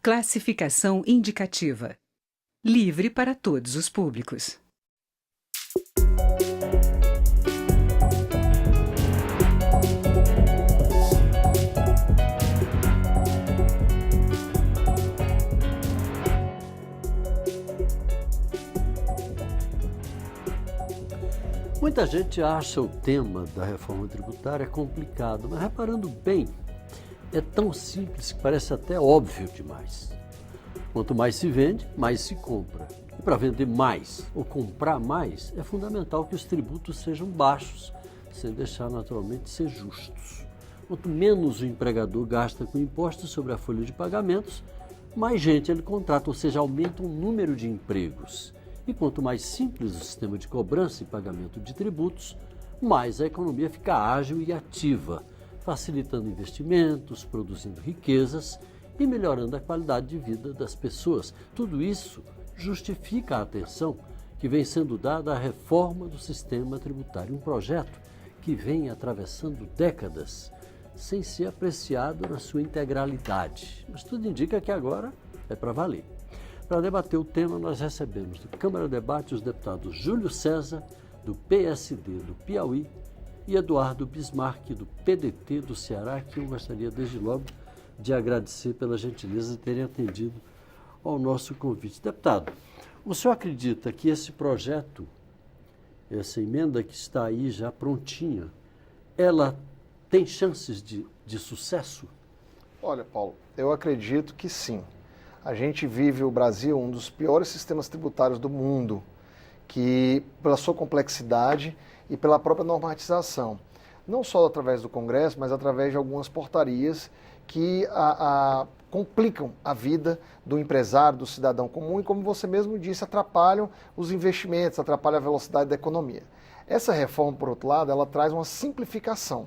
Classificação indicativa. Livre para todos os públicos. Muita gente acha o tema da reforma tributária complicado, mas reparando bem, é tão simples que parece até óbvio demais. Quanto mais se vende, mais se compra. E para vender mais ou comprar mais, é fundamental que os tributos sejam baixos, sem deixar naturalmente de ser justos. Quanto menos o empregador gasta com impostos sobre a folha de pagamentos, mais gente ele contrata, ou seja, aumenta o número de empregos. E quanto mais simples o sistema de cobrança e pagamento de tributos, mais a economia fica ágil e ativa, facilitando investimentos, produzindo riquezas e melhorando a qualidade de vida das pessoas. Tudo isso justifica a atenção que vem sendo dada à reforma do sistema tributário, um projeto que vem atravessando décadas sem ser apreciado na sua integralidade. Mas tudo indica que agora é para valer. Para debater o tema, nós recebemos do Câmara Debate os deputados Júlio César, do PSD do Piauí, e Eduardo Bismarck, do PDT do Ceará, que eu gostaria desde logo de agradecer pela gentileza de terem atendido ao nosso convite. Deputado, o senhor acredita que esse projeto, essa emenda que está aí já prontinha, ela tem chances de sucesso? Olha, Paulo, eu acredito que sim. A gente vive o Brasil, um dos piores sistemas tributários do mundo, que pela sua complexidade e pela própria normatização, não só através do Congresso, mas através de algumas portarias que complicam a vida do empresário, do cidadão comum e, como você mesmo disse, atrapalham os investimentos, atrapalham a velocidade da economia. Essa reforma, por outro lado, ela traz uma simplificação.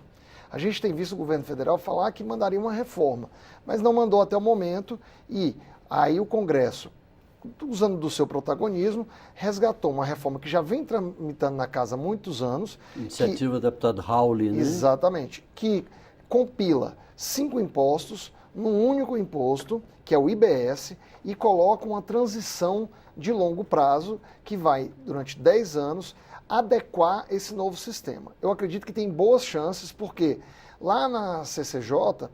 A gente tem visto o governo federal falar que mandaria uma reforma, mas não mandou até o momento e aí o Congresso, usando do seu protagonismo, resgatou uma reforma que já vem tramitando na casa há muitos anos. Iniciativa do deputado Rauli, né? Exatamente, que compila 5 impostos num único imposto, que é o IBS, e coloca uma transição de longo prazo que vai, durante 10 anos, adequar esse novo sistema. Eu acredito que tem boas chances, porque lá na CCJ,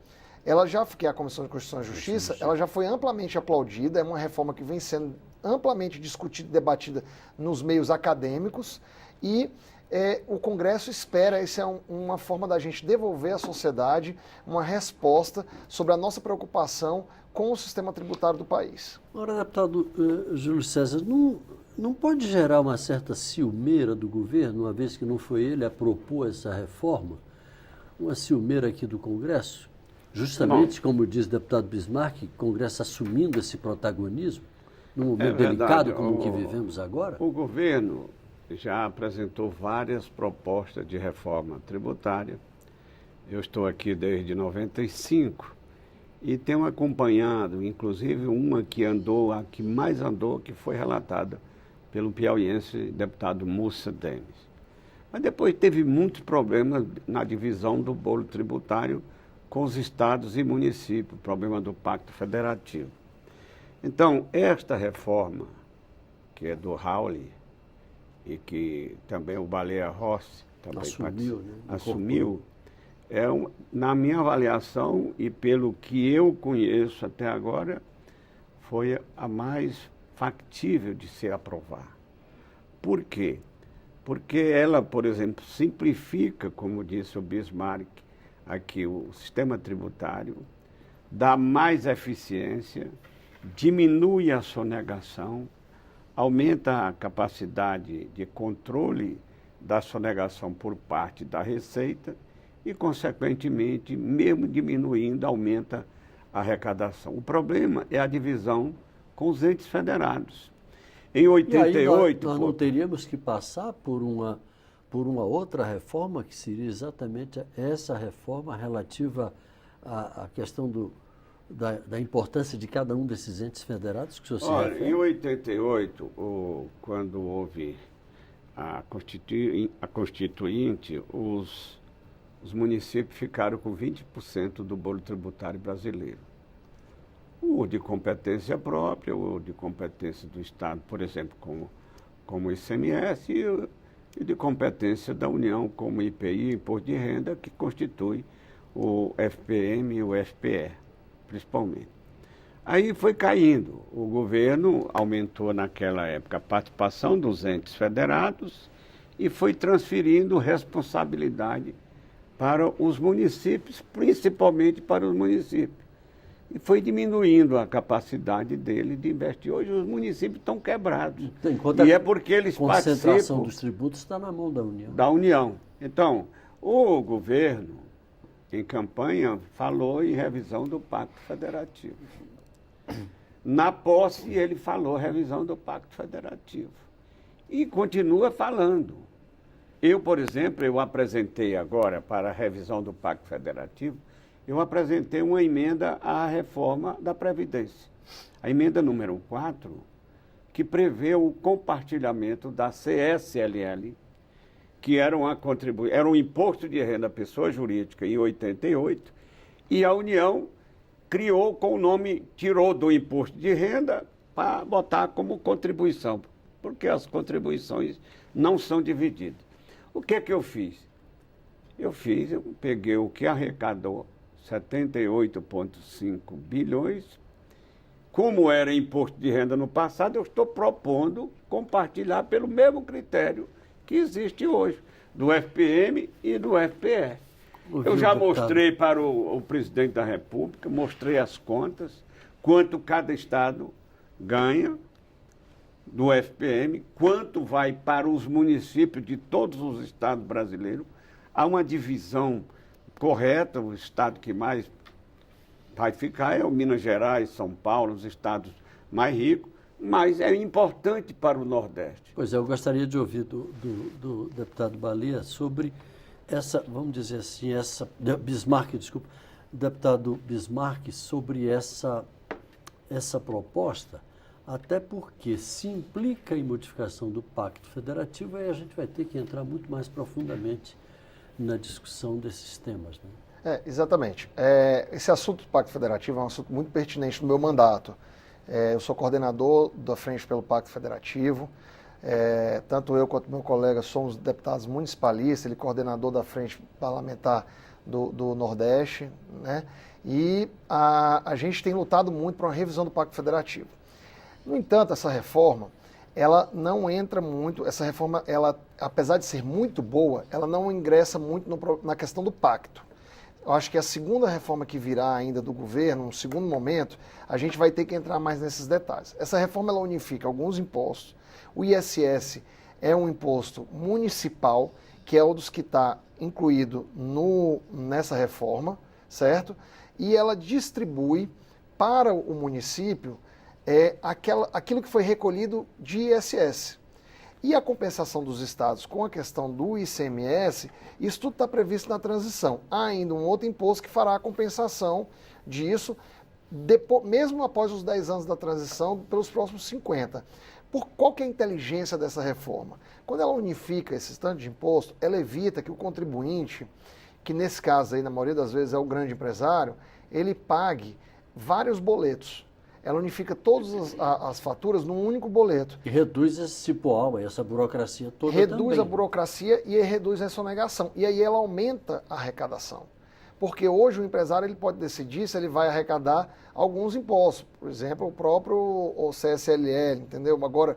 que é a Comissão de Constituição e Justiça, ela já foi amplamente aplaudida, é uma reforma que vem sendo amplamente discutida e debatida nos meios acadêmicos e o Congresso espera, isso é uma forma da gente devolver à sociedade uma resposta sobre a nossa preocupação com o sistema tributário do país. Ora, deputado Júlio César, não pode gerar uma certa ciumeira do governo, uma vez que não foi ele a propor essa reforma, uma ciumeira aqui do Congresso? Justamente, como diz o deputado Bismarck, o Congresso assumindo esse protagonismo, num momento delicado como o que vivemos agora? O governo já apresentou várias propostas de reforma tributária. Eu estou aqui desde 95 e tenho acompanhado, inclusive uma a que mais andou, que foi relatada pelo piauiense deputado Mussa Denis. Mas depois teve muitos problemas na divisão do bolo tributário com os estados e municípios, problema do Pacto Federativo. Então, esta reforma, que é do Rauli, e que também o Baleia Rossi também assumiu, na minha avaliação e pelo que eu conheço até agora, foi a mais factível de se aprovar. Por quê? Porque ela, por exemplo, simplifica, como disse o Bismarck, aqui o sistema tributário, dá mais eficiência, diminui a sonegação, aumenta a capacidade de controle da sonegação por parte da Receita e, consequentemente, mesmo diminuindo, aumenta a arrecadação. O problema é a divisão com os entes federados. Em 88... nós não teríamos que passar por uma outra reforma, que seria exatamente essa reforma relativa à questão da importância de cada um desses entes federados que o senhor se refere? Em 88, quando houve a Constituinte, os municípios ficaram com 20% do bolo tributário brasileiro. o de competência própria, o de competência do Estado, por exemplo, como o ICMS, e de competência da União, como IPI, Imposto de Renda, que constitui o FPM e o FPE, principalmente. Aí foi caindo. O governo aumentou naquela época a participação dos entes federados e foi transferindo responsabilidade para os municípios, principalmente para os municípios. E foi diminuindo a capacidade dele de investir. Hoje os municípios estão quebrados. Enquanto E é porque eles a concentração participam dos tributos está na mão da União. da União. Então, o governo, em campanha, falou em revisão do Pacto Federativo. Na posse, ele falou revisão do Pacto Federativo. E continua falando. Eu, por exemplo, eu apresentei agora para a revisão do Pacto Federativo, eu apresentei uma emenda à reforma da Previdência. A emenda número 4, que prevê o compartilhamento da CSLL, que era um imposto de renda à pessoa jurídica em 88, e a União criou com o nome, tirou do imposto de renda para botar como contribuição, porque as contribuições não são divididas. O que é que eu fiz? Eu peguei o que arrecadou 78,5 bilhões. Como era imposto de renda no passado, eu estou propondo compartilhar pelo mesmo critério que existe hoje, do FPM e do FPE. Eu já mostrei para o presidente da República, mostrei as contas, quanto cada estado ganha do FPM, quanto vai para os municípios de todos os estados brasileiros. Há uma divisão correta, o estado que mais vai ficar é o Minas Gerais, São Paulo, os estados mais ricos, mas é importante para o Nordeste. Pois é, eu gostaria de ouvir do deputado Balia sobre essa, vamos dizer assim, deputado Bismarck, sobre essa proposta, até porque se implica em modificação do Pacto Federativo, aí a gente vai ter que entrar muito mais profundamente na discussão desses temas, né? Exatamente. Esse assunto do Pacto Federativo é um assunto muito pertinente no meu mandato. Eu sou coordenador da Frente pelo Pacto Federativo. Tanto eu quanto meu colega somos deputados municipalistas, ele é coordenador da Frente Parlamentar do Nordeste, né? E a gente tem lutado muito para uma revisão do Pacto Federativo. No entanto, essa reforma, ela não entra muito, essa reforma, ela, apesar de ser muito boa, ela não ingressa muito na questão do pacto. Eu acho que a segunda reforma que virá ainda do governo, um segundo momento, a gente vai ter que entrar mais nesses detalhes. Essa reforma, ela unifica alguns impostos. O ISS é um imposto municipal, que é um dos que está incluído nessa reforma, certo? E ela distribui para o município aquilo que foi recolhido de ISS. E a compensação dos estados com a questão do ICMS, isso tudo está previsto na transição. Há ainda um outro imposto que fará a compensação disso, mesmo após os 10 anos da transição, pelos próximos 50. Qual que é a inteligência dessa reforma? Quando ela unifica esse tanto de imposto, ela evita que o contribuinte, que nesse caso aí, na maioria das vezes é o grande empresário, ele pague vários boletos. Ela unifica todas as faturas num único boleto. E reduz esse cipoal, essa burocracia toda reduz também. A burocracia e reduz a sonegação. E aí ela aumenta a arrecadação. Porque hoje o empresário ele pode decidir se ele vai arrecadar alguns impostos. Por exemplo, o CSLL, entendeu? Agora,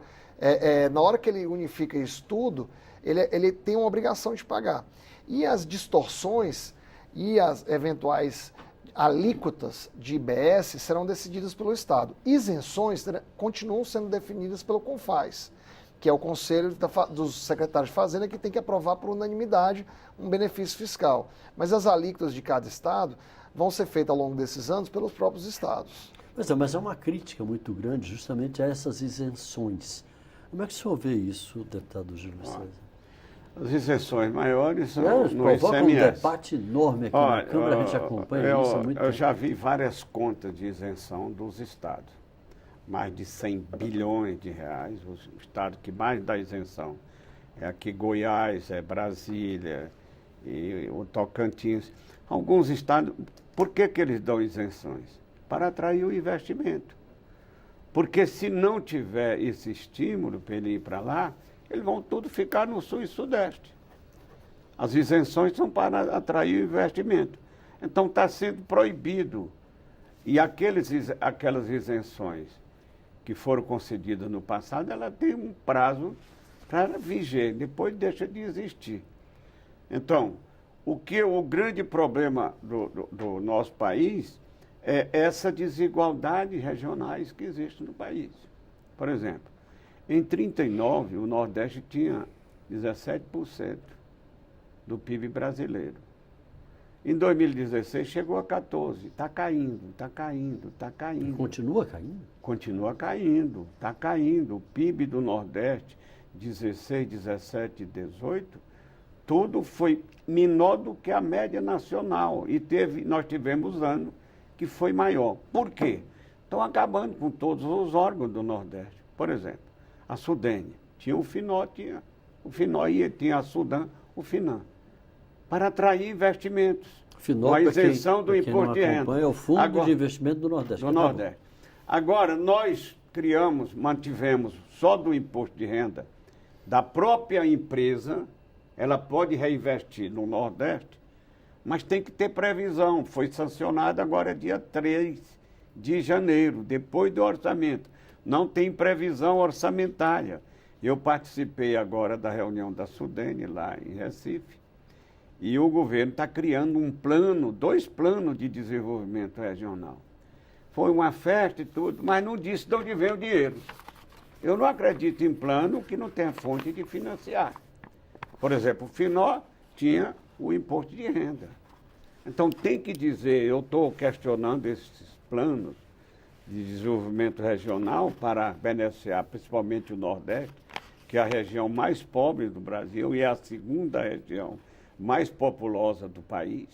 na hora que ele unifica isso tudo, ele tem uma obrigação de pagar. E as distorções e as eventuais alíquotas de IBS serão decididas pelo Estado. Isenções continuam sendo definidas pelo CONFAZ, que é o Conselho dos Secretários de Fazenda, que tem que aprovar por unanimidade um benefício fiscal. Mas as alíquotas de cada Estado vão ser feitas ao longo desses anos pelos próprios Estados. Mas é uma crítica muito grande justamente a essas isenções. Como é que o senhor vê isso, deputado Júlio César? As isenções maiores são no provoca ICMS. Um debate enorme aqui na Câmara, a gente acompanha isso há muito tempo. Eu já vi várias contas de isenção dos estados. Mais de 100 bilhões de reais. O estado que mais dá isenção é aqui Goiás, é Brasília, e o Tocantins. Alguns estados, por que eles dão isenções? para atrair o investimento. Porque se não tiver esse estímulo para ele ir para lá, eles vão tudo ficar no sul e sudeste. As isenções são para atrair o investimento. Então está sendo proibido. E aquelas isenções que foram concedidas no passado, ela tem um prazo para viger, depois deixa de existir. Então, o grande problema do nosso país é essa desigualdade regionais que existe no país. Por exemplo, em 1939, o Nordeste tinha 17% do PIB brasileiro. Em 2016 chegou a 14%. Está caindo, está caindo, está caindo. Continua caindo? Continua caindo, está caindo. O PIB do Nordeste, 16, 17 e 18, tudo foi menor do que a média nacional. E nós tivemos anos que foi maior. Por quê? Estão acabando com todos os órgãos do Nordeste. Por exemplo, a Sudene. Tinha o Finó, tinha a Sudan, o Finam. Para atrair investimentos. Finó, com a isenção do imposto de renda. É o Fundo de Investimento do Nordeste. Do Nordeste. Agora, nós mantivemos só do imposto de renda da própria empresa, ela pode reinvestir no Nordeste, mas tem que ter previsão. Foi sancionado agora dia 3 de janeiro, depois do orçamento. Não tem previsão orçamentária. Eu participei agora da reunião da Sudene, lá em Recife, e o governo está criando dois planos de desenvolvimento regional. Foi uma festa e tudo, mas não disse de onde vem o dinheiro. Eu não acredito em plano que não tenha fonte de financiar. Por exemplo, o Finó tinha o imposto de renda. Então tem que dizer, eu estou questionando esses planos de desenvolvimento regional para beneficiar principalmente o Nordeste, que é a região mais pobre do Brasil e é a segunda região mais populosa do país,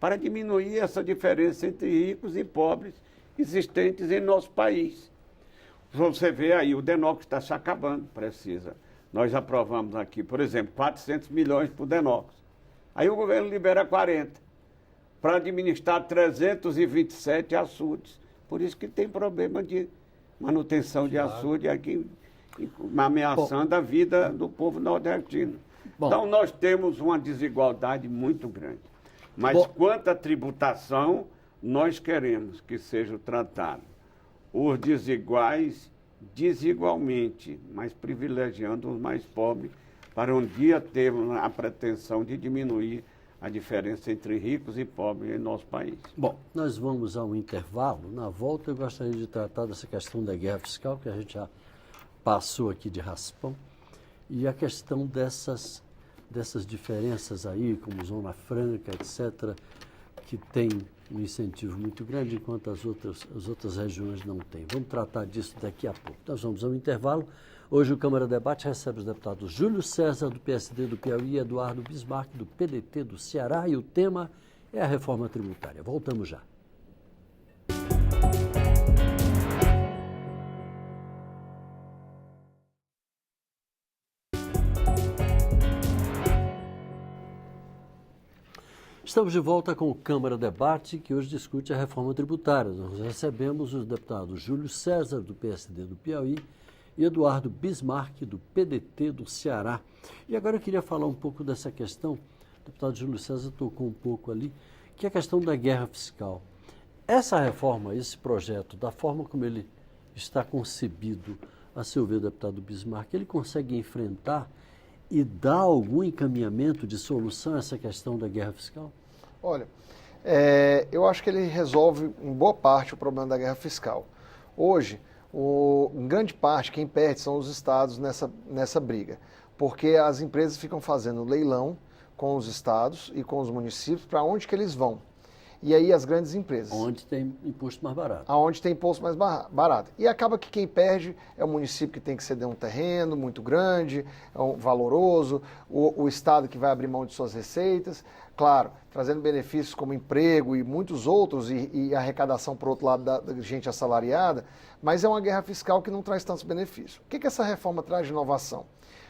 para diminuir essa diferença entre ricos e pobres existentes em nosso país. Você vê aí, o DENOX está se acabando, precisa. Nós aprovamos aqui, por exemplo, 400 milhões para o DENOX. Aí o governo libera 40 para administrar 327 açudes. Por isso que tem problema de manutenção de açude aqui, ameaçando a vida do povo nordestino. Então, nós temos uma desigualdade muito grande. Mas quanto à tributação, nós queremos que seja tratado os desiguais desigualmente, mas privilegiando os mais pobres, para um dia termos a pretensão de diminuir a diferença entre ricos e pobres em nosso país. Bom, nós vamos a um intervalo. Na volta, eu gostaria de tratar dessa questão da guerra fiscal, que a gente já passou aqui de raspão, e a questão dessas diferenças aí, como Zona Franca, etc., que tem um incentivo muito grande, enquanto as outras regiões não têm. Vamos tratar disso daqui a pouco. Nós vamos ao intervalo. Hoje o Câmara Debate recebe os deputados Júlio César, do PSD do Piauí, e Eduardo Bismarck, do PDT do Ceará, e o tema é a reforma tributária. Voltamos já. Estamos de volta com o Câmara Debate, que hoje discute a reforma tributária. Nós recebemos os deputados Júlio César, do PSD do Piauí, e Eduardo Bismarck, do PDT do Ceará. E agora eu queria falar um pouco dessa questão, o deputado Júlio César tocou um pouco ali, que é a questão da guerra fiscal. Essa reforma, esse projeto, da forma como ele está concebido, a seu ver, deputado Bismarck, ele consegue enfrentar e dar algum encaminhamento de solução a essa questão da guerra fiscal? Olha, eu acho que ele resolve em boa parte o problema da guerra fiscal. Hoje, em grande parte, quem perde são os estados nessa briga, porque as empresas ficam fazendo leilão com os estados e com os municípios para onde que eles vão. E aí as grandes empresas. Onde tem imposto mais barato. Aonde tem imposto mais barato. E acaba que quem perde é o município que tem que ceder um terreno muito grande, valoroso, o estado que vai abrir mão de suas receitas, claro, trazendo benefícios como emprego e muitos outros, e arrecadação, por outro lado, da gente assalariada, mas é uma guerra fiscal que não traz tantos benefícios. O que essa reforma traz de inovação?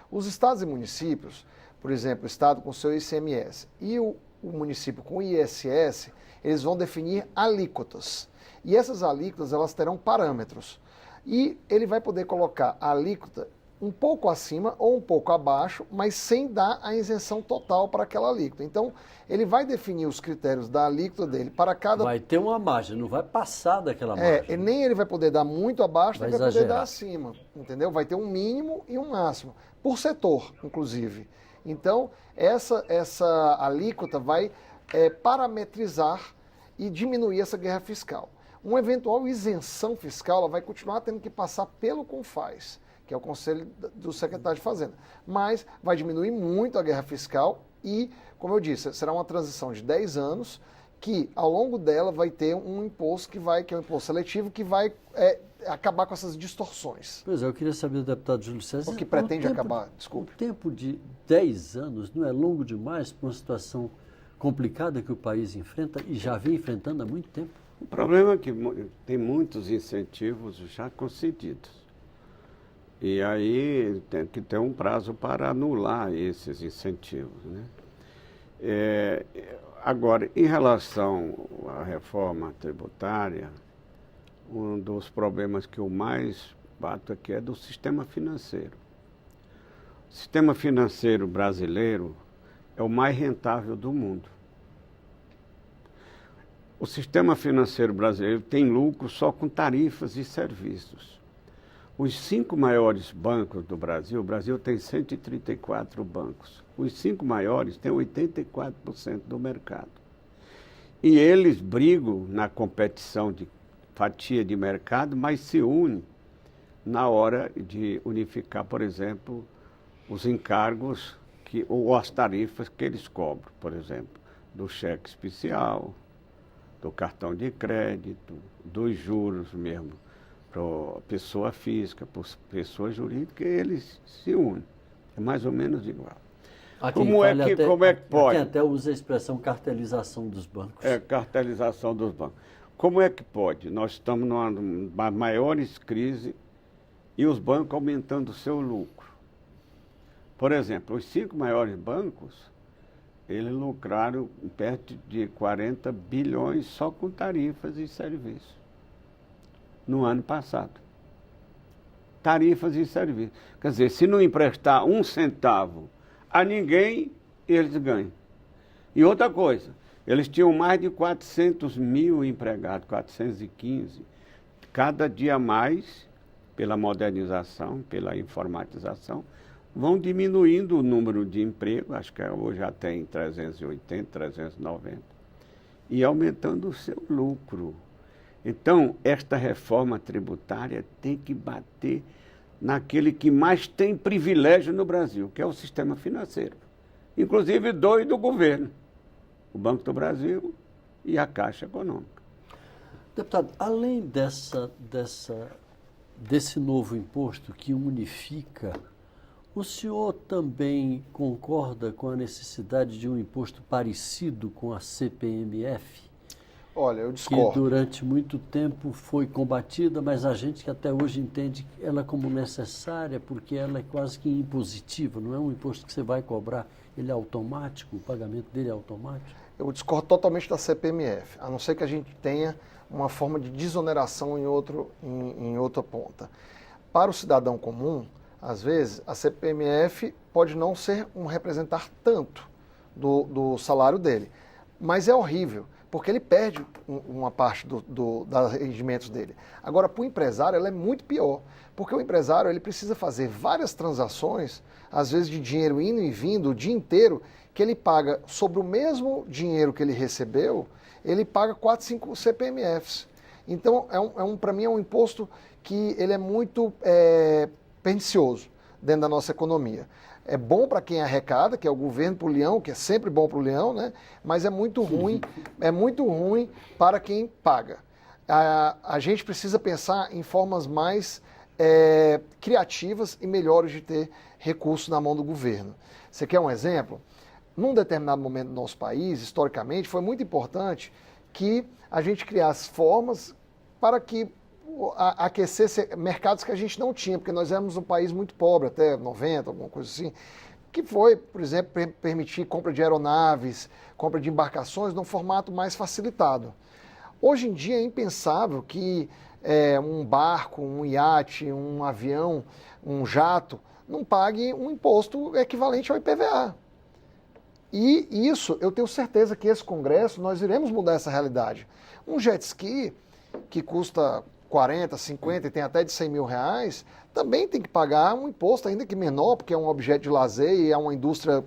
Os estados e municípios, por exemplo, o estado com seu ICMS e o município com ISS, eles vão definir alíquotas. E essas alíquotas, elas terão parâmetros. E ele vai poder colocar a alíquota um pouco acima ou um pouco abaixo, mas sem dar a isenção total para aquela alíquota. Então, ele vai definir os critérios da alíquota dele para cada... Vai ter uma margem, não vai passar daquela margem. Nem ele vai poder dar muito abaixo, nem vai poder exagerar. dar acima, entendeu? Vai ter um mínimo e um máximo, por setor, inclusive. Então, essa alíquota vai parametrizar e diminuir essa guerra fiscal. Uma eventual isenção fiscal, ela vai continuar tendo que passar pelo CONFAZ, que é o Conselho do Secretário de Fazenda. Mas vai diminuir muito a guerra fiscal e, como eu disse, será uma transição de 10 anos que, ao longo dela, vai ter um imposto que é um imposto seletivo, que vai acabar com essas distorções. Pois é, eu queria saber do deputado Júlio César... O que pretende acabar, desculpe. O tempo de 10 anos não é longo demais para uma situação complicada que o país enfrenta e já vem enfrentando há muito tempo? O problema é que tem muitos incentivos já concedidos. E aí tem que ter um prazo para anular esses incentivos, né? Agora, em relação à reforma tributária, um dos problemas que eu mais bato aqui é do sistema financeiro. O sistema financeiro brasileiro é o mais rentável do mundo. O sistema financeiro brasileiro tem lucro só com tarifas e serviços. Os 5 maiores bancos do Brasil, o Brasil tem 134 bancos. Os 5 maiores têm 84% do mercado. E eles brigam na competição de fatia de mercado, mas se unem na hora de unificar, por exemplo, os encargos ou as tarifas que eles cobram, por exemplo, do cheque especial, do cartão de crédito, dos juros mesmo, para pessoa física, para pessoa jurídica, eles se unem. É mais ou menos igual. Como é que pode? Quem até usa a expressão cartelização dos bancos. Cartelização dos bancos. Como é que pode? Nós estamos numa das maiores crises e os bancos aumentando o seu lucro. Por exemplo, os 5 maiores bancos, eles lucraram perto de 40 bilhões só com tarifas e serviços no ano passado. Tarifas e serviços. Quer dizer, se não emprestar 1 centavo a ninguém, eles ganham. E outra coisa, eles tinham mais de 400 mil empregados, 415. Cada dia mais, pela modernização, pela informatização, vão diminuindo o número de empregos, acho que hoje já tem 380, 390, e aumentando o seu lucro. Então, esta reforma tributária tem que bater naquele que mais tem privilégio no Brasil, que é o sistema financeiro. Inclusive 2 do governo, o Banco do Brasil e a Caixa Econômica. Deputado, além desse novo imposto que unifica, o senhor também concorda com a necessidade de um imposto parecido com a CPMF? Olha, eu discordo. Que durante muito tempo foi combatida, mas a gente que até hoje entende ela como necessária, porque ela é quase que impositiva, não é um imposto que você vai cobrar, ele é automático, o pagamento dele é automático? Eu discordo totalmente da CPMF, a não ser que a gente tenha uma forma de desoneração em outra ponta. Para o cidadão comum, às vezes, a CPMF pode não representar tanto do salário dele, mas é horrível, porque ele perde uma parte dos rendimentos dele. Agora, para o empresário, ela é muito pior, porque o empresário ele precisa fazer várias transações, às vezes de dinheiro indo e vindo o dia inteiro, que ele paga sobre o mesmo dinheiro que ele recebeu, ele paga 4, 5 CPMFs. Então, para mim, é um imposto que ele é muito pernicioso dentro da nossa economia. É bom para quem arrecada, que é o governo para o leão, que é sempre bom para o leão, né? Mas é muito ruim para quem paga. A gente precisa pensar em formas mais criativas e melhores de ter recursos na mão do governo. Você quer um exemplo? Num determinado momento do nosso país, historicamente, foi muito importante que a gente criasse formas para que aquecesse mercados que a gente não tinha, porque nós éramos um país muito pobre, até 90, alguma coisa assim, que foi, por exemplo, permitir compra de aeronaves, compra de embarcações num formato mais facilitado. Hoje em dia é impensável que um barco, um iate, um avião, um jato não pague um imposto equivalente ao IPVA. E isso, eu tenho certeza que esse Congresso, nós iremos mudar essa realidade. Um jet ski que custa 40, 50 e tem até de 100 mil reais, também tem que pagar um imposto, ainda que menor, porque é um objeto de lazer e é uma indústria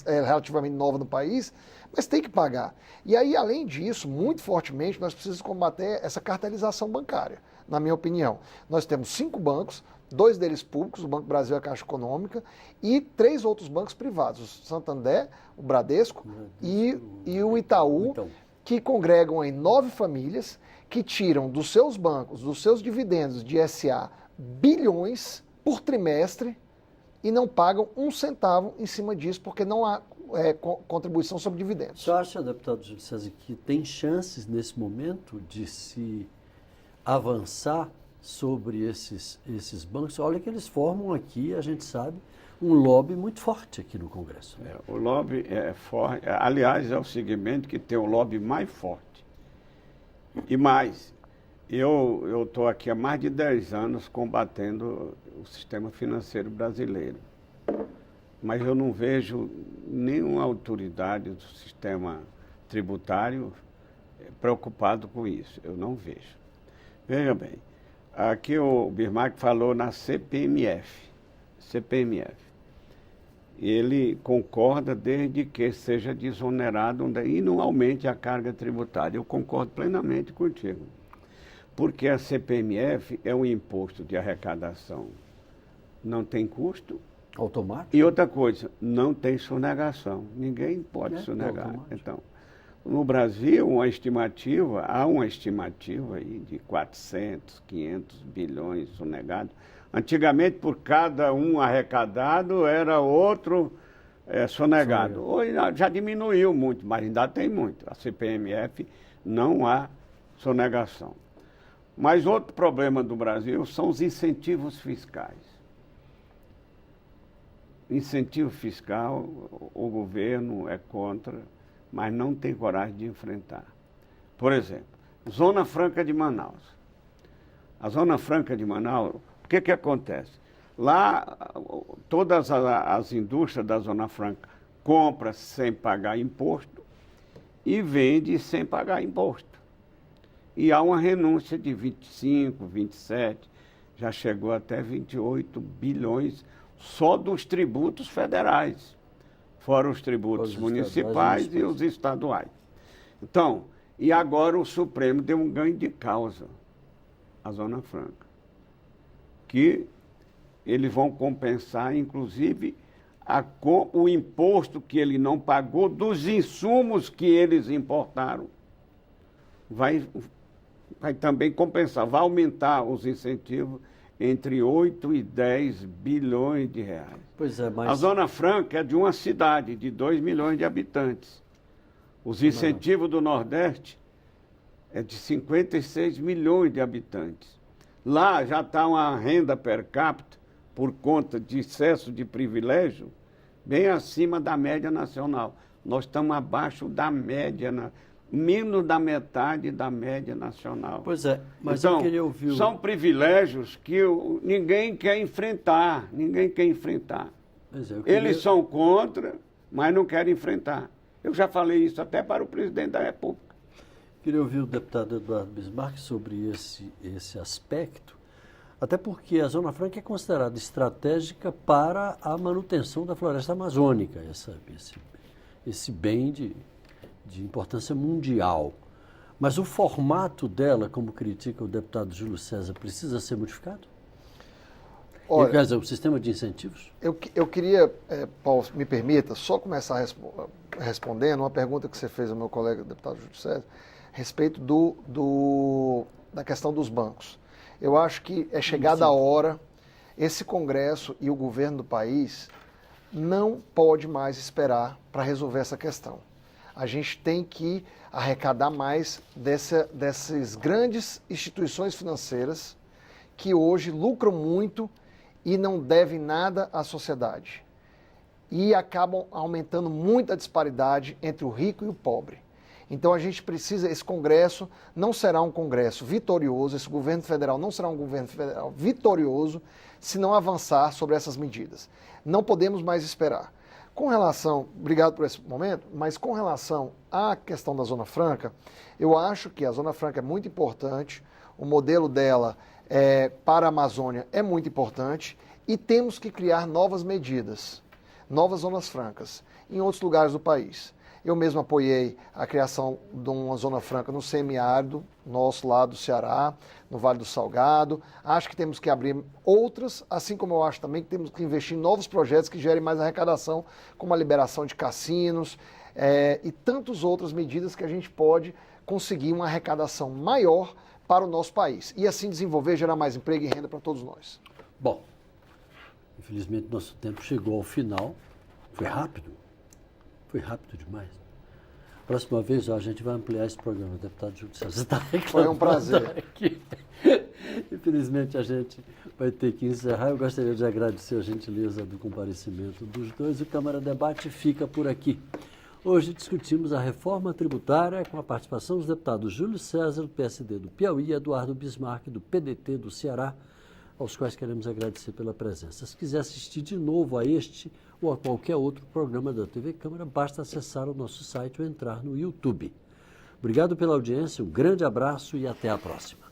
relativamente nova no país, mas tem que pagar. E aí, além disso, muito fortemente, nós precisamos combater essa cartelização bancária, na minha opinião. Nós temos 5 bancos, 2 deles públicos, o Banco Brasil e a Caixa Econômica, e 3 outros bancos privados, o Santander, o Bradesco e o Itaú, que congregam aí 9 famílias que tiram dos seus bancos, dos seus dividendos de SA, bilhões por trimestre e não pagam um centavo em cima disso, porque não há contribuição sobre dividendos. Você acha, deputado Júlio César, que tem chances nesse momento de se avançar sobre esses bancos? Olha que eles formam aqui, a gente sabe, um lobby muito forte aqui no Congresso. O lobby é forte, aliás, é o segmento que tem o lobby mais forte. E mais, eu estou aqui há mais de 10 anos combatendo o sistema financeiro brasileiro, mas eu não vejo nenhuma autoridade do sistema tributário preocupado com isso, eu não vejo. Veja bem, aqui o Bismarck falou na CPMF. Ele concorda desde que seja desonerado e não aumente a carga tributária. Eu concordo plenamente contigo. Porque a CPMF é um imposto de arrecadação. Não tem custo. Automático. E outra coisa, não tem sonegação. Ninguém pode sonegar. Automático. Então, no Brasil, há uma estimativa aí de 400, 500 bilhões sonegados. Antigamente, por cada um arrecadado, era outro sonegado. Hoje já diminuiu muito, mas ainda tem muito. A CPMF não há sonegação. Mas outro problema do Brasil são os incentivos fiscais. Incentivo fiscal, o governo é contra, mas não tem coragem de enfrentar. Por exemplo, Zona Franca de Manaus. A Zona Franca de Manaus... O que acontece? Lá, todas as indústrias da Zona Franca compram sem pagar imposto e vendem sem pagar imposto. E há uma renúncia de 25, 27, já chegou até 28 bilhões só dos tributos federais, fora os tributos municipais e os estaduais. Então, e agora o Supremo deu um ganho de causa à Zona Franca, que eles vão compensar, inclusive, o imposto que ele não pagou dos insumos que eles importaram. Vai também compensar, vai aumentar os incentivos entre 8 e 10 bilhões de reais. Pois é, mas... A Zona Franca é de uma cidade de 2 milhões de habitantes. Os incentivos do Nordeste é de 56 milhões de habitantes. Lá já está uma renda per capita, por conta de excesso de privilégio, bem acima da média nacional. Nós estamos abaixo da média, menos da metade da média nacional. Pois é, mas então, eu queria ouvir... São privilégios que ninguém quer enfrentar, Pois é, Eles são contra, mas não querem enfrentar. Eu já falei isso até para o presidente da República. Queria ouvir o deputado Eduardo Bismarck sobre esse aspecto, até porque a Zona Franca é considerada estratégica para a manutenção da floresta amazônica, esse bem de importância mundial. Mas o formato dela, como critica o deputado Júlio César, precisa ser modificado? Olha, quer dizer, o sistema de incentivos? Eu queria, Paulo, me permita, só começar respondendo uma pergunta que você fez ao meu colega deputado Júlio César, a respeito da questão dos bancos. Eu acho que é chegada a hora, esse Congresso e o governo do país não pode mais esperar para resolver essa questão. A gente tem que arrecadar mais dessas grandes instituições financeiras que hoje lucram muito e não devem nada à sociedade. E acabam aumentando muito a disparidade entre o rico e o pobre. Então a gente precisa, esse Congresso não será um Congresso vitorioso, esse governo federal não será um governo federal vitorioso se não avançar sobre essas medidas. Não podemos mais esperar. Com relação, obrigado por esse momento, mas com relação à questão da Zona Franca, eu acho que a Zona Franca é muito importante, o modelo dela para a Amazônia é muito importante e temos que criar novas medidas, novas zonas francas em outros lugares do país. Eu mesmo apoiei a criação de uma zona franca no semiárido, nosso lado do Ceará, no Vale do Salgado. Acho que temos que abrir outras, assim como eu acho também que temos que investir em novos projetos que gerem mais arrecadação, como a liberação de cassinos e tantas outras medidas que a gente pode conseguir uma arrecadação maior para o nosso país. E assim desenvolver, gerar mais emprego e renda para todos nós. Bom, infelizmente nosso tempo chegou ao final. Foi rápido demais. Próxima vez a gente vai ampliar esse programa, deputado Júlio César. Você está reclamando. Foi um prazer. Aqui. Infelizmente a gente vai ter que encerrar. Eu gostaria de agradecer a gentileza do comparecimento dos dois. O Câmara Debate fica por aqui. Hoje discutimos a reforma tributária com a participação dos deputados Júlio César, do PSD do Piauí, e Eduardo Bismarck, do PDT do Ceará, aos quais queremos agradecer pela presença. Se quiser assistir de novo a este ou a qualquer outro programa da TV Câmara, basta acessar o nosso site ou entrar no YouTube. Obrigado pela audiência, um grande abraço e até a próxima.